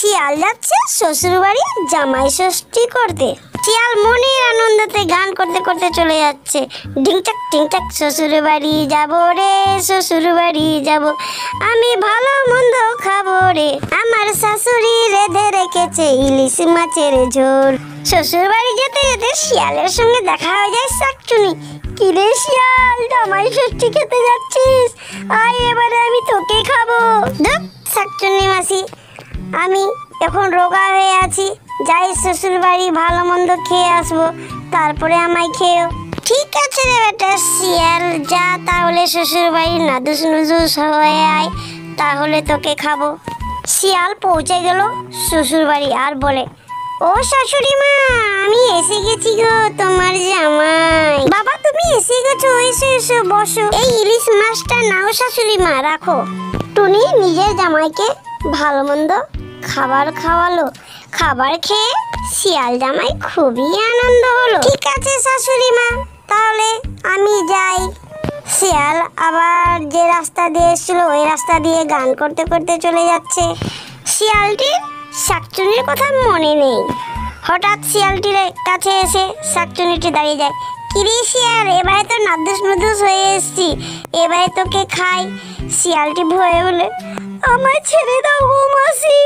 শিয়াল যাচ্ছে শ্বশুর বাড়ি জামাই ষষ্ঠী করতে। শিয়াল মনের আনন্দতে গান করতে করতে চলে যাচ্ছে। ঢিংচাক ঢিংচাক শ্বশুর বাড়ি যাবো রে, শ্বশুর বাড়ি যাব, আমি ভালো মন্দ খাবো রে, আমার শাশুড়ি রেঁধে রেখেছে ইলিশ মাছের ঝোল। শ্বশুর বাড়ি যেতে যেতে শিয়ালের সঙ্গে দেখা হয়ে যায় শাকচুনি। কিরে শিয়াল, জামাই ষষ্ঠী খেতে যাচ্ছিস? আয় এবারে আমি তোকে খাবো। ধুপ শাকচুনি মাসি, আমি এখন রোগা হয়ে আছি, যাই শ্বশুর বাড়ি ভালো মন্দ খেয়ে আসবো, তারপরে আমায় খেয়েও। ঠিক আছে রে বেটা শিয়াল, যা তাহলে শ্বশুর বাড়ি নাদুস নুদুস হয়ে আয়, তাহলে তোকে খাবো। শিয়াল পৌঁছে গেল শ্বশুর বাড়ি আর বলে, ও শাশুড়ি মা, আমি এসে গেছি গো তোমার জামাই। বাবা তুমি এসে গেছো, এসো এসো বসো, এই ইলিশ মাছটা নাও শাশুড়ি মা, রাখো। টুনি নিজের জামাইকে ভালো মন্দ খাবার খাওয়ালো। খাবার খেয়ে শিয়াল জামাই খুবই আনন্দ হলো। ঠিক আছে শাশুড়ি মা, তাহলে আমি যাই। শিয়াল আবার যে রাস্তা দিয়ে এসেছিল ওই রাস্তা দিয়ে গান করতে করতে চলে যাচ্ছে। শিয়ালটির শাকচুনির কথা মনে নেই। হঠাৎ শিয়ালটির কাছে এসে শাকচুনিটি দাঁড়িয়ে যায়। কিরে শিয়াল, এবারে তো নাদুস নুদুস হয়ে এসছি, এবারে তোকে খাই। শিয়ালটি ভয়ে বলে, আমায় ছেড়ে দাও গো মাসি।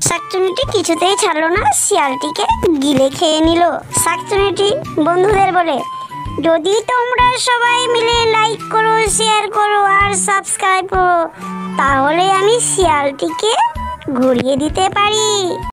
শাকচুনিটি কিছুতেই ছাড়লো না, শিয়ালটিকে গিলে খেয়ে নিল। শাকচুনিটি বন্ধুদের বলে, যদি তোমরা সবাই মিলে লাইক করো, শেয়ার করো আর সাবস্ক্রাইব করো, তাহলে আমি শিয়ালটিকে ঘুরিয়ে দিতে পারি।